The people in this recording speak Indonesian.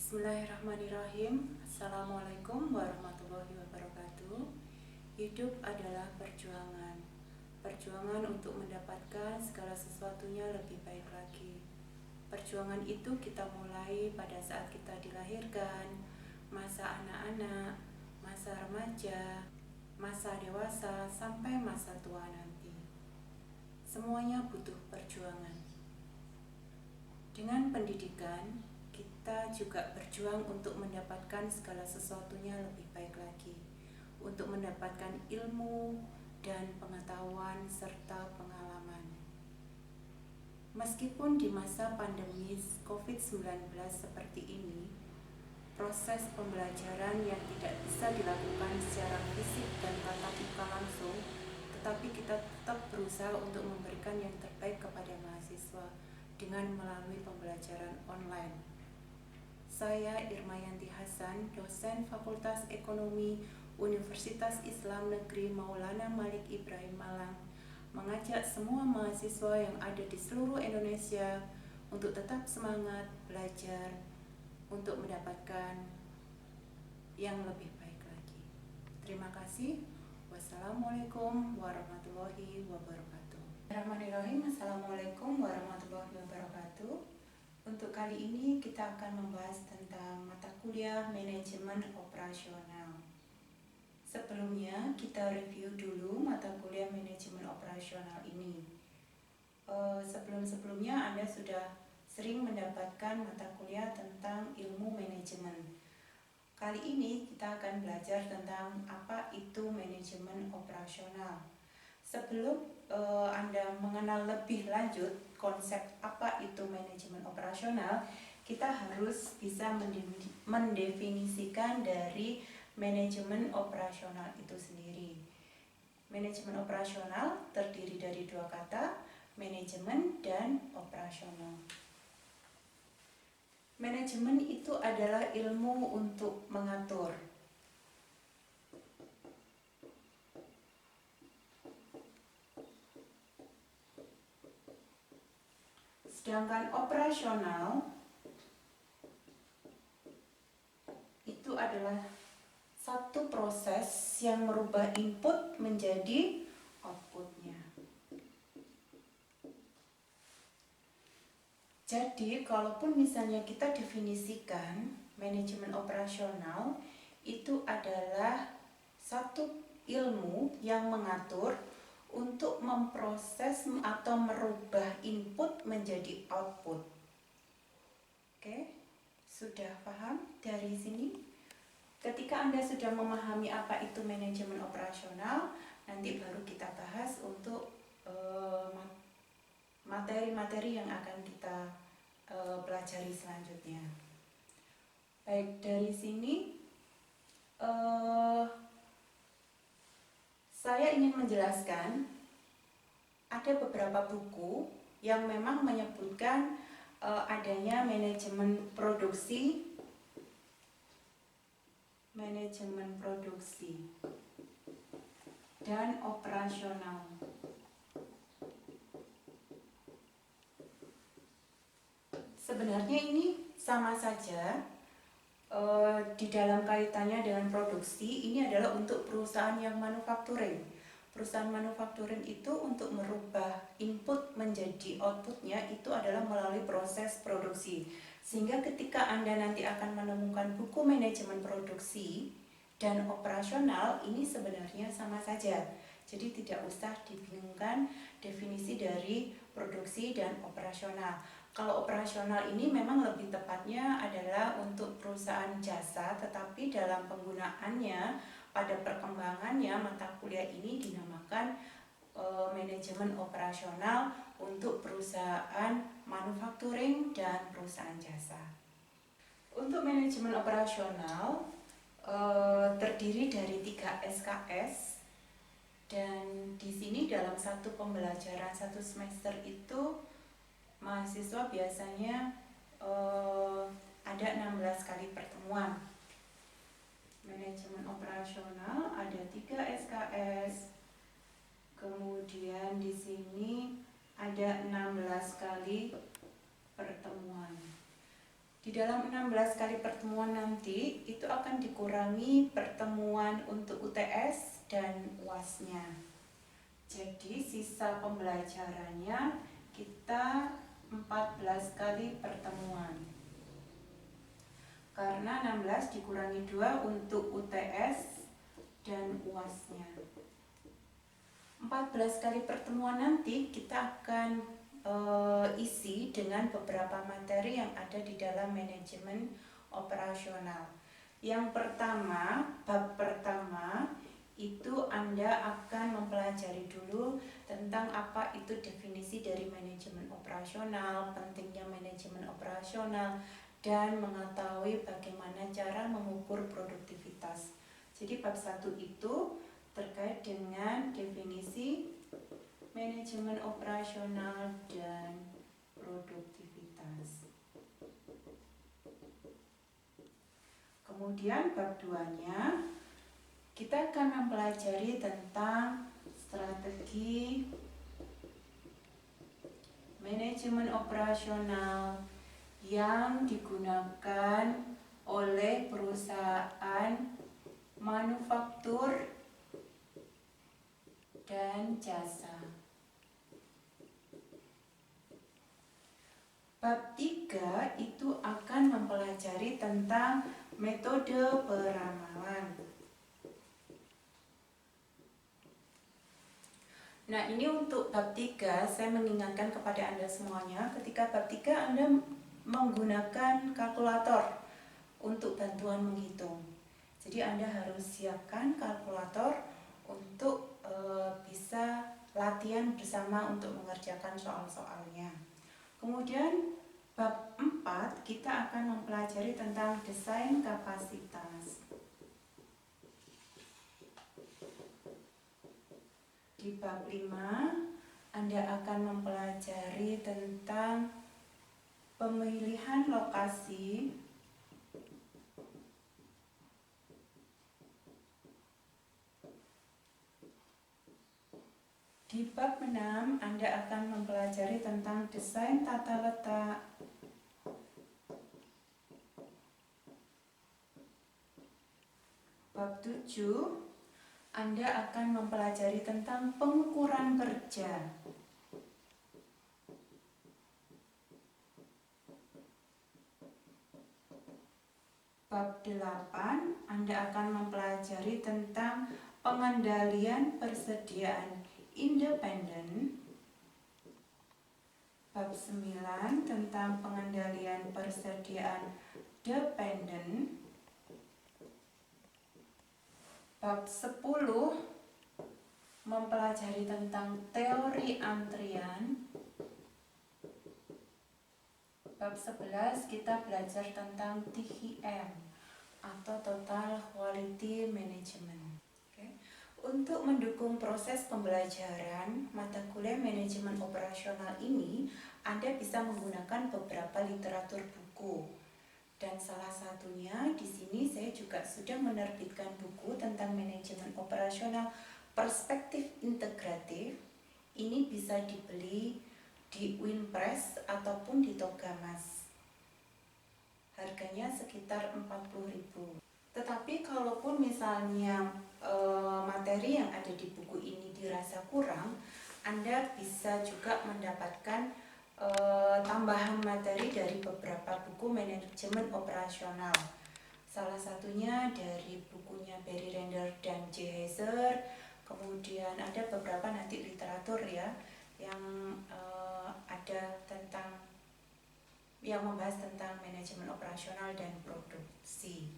Bismillahirrahmanirrahim. Assalamualaikum warahmatullahi wabarakatuh. Hidup adalah perjuangan. Perjuangan untuk mendapatkan segala sesuatunya lebih baik lagi. Perjuangan itu kita mulai pada saat kita dilahirkan, masa anak-anak, masa remaja, masa dewasa, sampai masa tua nanti. Semuanya butuh perjuangan. Dengan pendidikan, kita juga berjuang untuk mendapatkan segala sesuatunya lebih baik lagi, untuk mendapatkan ilmu dan pengetahuan serta pengalaman. Meskipun di masa pandemi COVID-19 seperti ini, proses pembelajaran yang tidak bisa dilakukan secara fisik dan tatap muka langsung, tetapi kita tetap berusaha untuk memberikan yang terbaik kepada mahasiswa dengan melalui pembelajaran online. Saya Irmayanti Hasan, dosen Fakultas Ekonomi Universitas Islam Negeri Maulana Malik Ibrahim Malang, mengajak semua mahasiswa yang ada di seluruh Indonesia untuk tetap semangat belajar untuk mendapatkan yang lebih baik lagi. Terima kasih. Wassalamualaikum warahmatullahi wabarakatuh. Bismillahirrahmanirrahim. Assalamualaikum warahmatullahi wabarakatuh. Untuk kali ini kita akan membahas tentang mata kuliah manajemen operasional. Sebelumnya kita review dulu mata kuliah manajemen operasional ini. Sebelum-sebelumnya Anda sudah sering mendapatkan mata kuliah tentang ilmu manajemen. Kali ini kita akan belajar tentang apa itu manajemen operasional. Sebelum Anda mengenal lebih lanjut konsep apa itu manajemen operasional, kita harus bisa mendefinisikan dari manajemen operasional itu sendiri. Manajemen operasional terdiri dari dua kata, manajemen dan operasional. Manajemen itu adalah ilmu untuk mengatur. Sedangkan operasional itu adalah satu proses yang merubah input menjadi outputnya. Jadi, kalaupun misalnya kita definisikan manajemen operasional itu adalah satu ilmu yang mengatur untuk memproses atau merubah input menjadi output. Oke, sudah paham dari sini? Ketika Anda sudah memahami apa itu manajemen operasional, nanti baru kita bahas untuk materi-materi yang akan kita pelajari selanjutnya. Baik, dari sini saya ingin menjelaskan ada beberapa buku yang memang menyebutkan adanya manajemen produksi dan operasional. Sebenarnya ini sama saja. Di dalam kaitannya dengan produksi, ini adalah untuk perusahaan yang manufacturing. Perusahaan manufacturing itu untuk merubah input menjadi outputnya itu adalah melalui proses produksi. Sehingga ketika Anda nanti akan menemukan buku manajemen produksi dan operasional, ini sebenarnya sama saja. Jadi tidak usah dibingungkan definisi dari produksi dan operasional. Kalau operasional ini memang lebih tepatnya adalah untuk perusahaan jasa, tetapi dalam penggunaannya pada perkembangannya mata kuliah ini dinamakan manajemen operasional untuk perusahaan manufacturing dan perusahaan jasa. Untuk manajemen operasional terdiri dari 3 SKS, dan di sini dalam satu pembelajaran satu semester itu mahasiswa biasanya ada 16 kali pertemuan. Manajemen operasional ada 3 SKS. Kemudian di sini ada 16 kali pertemuan. Di dalam 16 kali pertemuan nanti itu akan dikurangi pertemuan untuk UTS dan UAS-nya. Jadi sisa pembelajarannya kita 14 kali pertemuan. Karena 16 dikurangi 2 untuk UTS dan UAS-nya. 14 kali pertemuan nanti kita akan isi dengan beberapa materi yang ada di dalam manajemen operasional. Yang pertama, bab pertama itu Anda akan mempelajari dulu tentang apa itu definisi dari manajemen operasional, pentingnya manajemen operasional, dan mengetahui bagaimana cara mengukur produktivitas. Jadi bab 1 itu terkait dengan definisi manajemen operasional dan produktivitas. Kemudian bab 2-nya kita akan mempelajari tentang strategi manajemen operasional yang digunakan oleh perusahaan manufaktur dan jasa. Bab 3 itu akan mempelajari tentang metode peramalan. Nah, ini untuk bab 3 saya mengingatkan kepada Anda semuanya, ketika bab 3 Anda menggunakan kalkulator untuk bantuan menghitung. Jadi Anda harus siapkan kalkulator untuk bisa latihan bersama untuk mengerjakan soal-soalnya. Kemudian bab 4 kita akan mempelajari tentang desain kapasitas. Di bab 5 Anda akan mempelajari tentang pemilihan lokasi, di bab 6 Anda akan mempelajari tentang desain tata letak, bab 7 Anda akan mempelajari tentang pengukuran kerja. Bab 8 Anda akan mempelajari tentang pengendalian persediaan independen. Bab 9 tentang pengendalian persediaan dependen. Bab 10 mempelajari tentang teori antrian. Bab 11 kita belajar tentang TQM atau Total Quality Management. Untuk mendukung proses pembelajaran mata kuliah manajemen operasional ini, Anda bisa menggunakan beberapa literatur buku. Dan salah satunya di sini saya juga sudah menerbitkan buku tentang manajemen operasional perspektif integratif. Ini bisa dibeli di Winpress ataupun di Togamas. Harganya sekitar 40.000. Tetapi kalaupun misalnya materi yang ada di buku ini dirasa kurang, Anda bisa juga mendapatkan tambahan materi dari beberapa buku manajemen operasional. Salah satunya dari bukunya Barry Render dan J. Heiser. Kemudian ada beberapa nanti literatur ya yang ada tentang yang membahas tentang manajemen operasional dan produksi.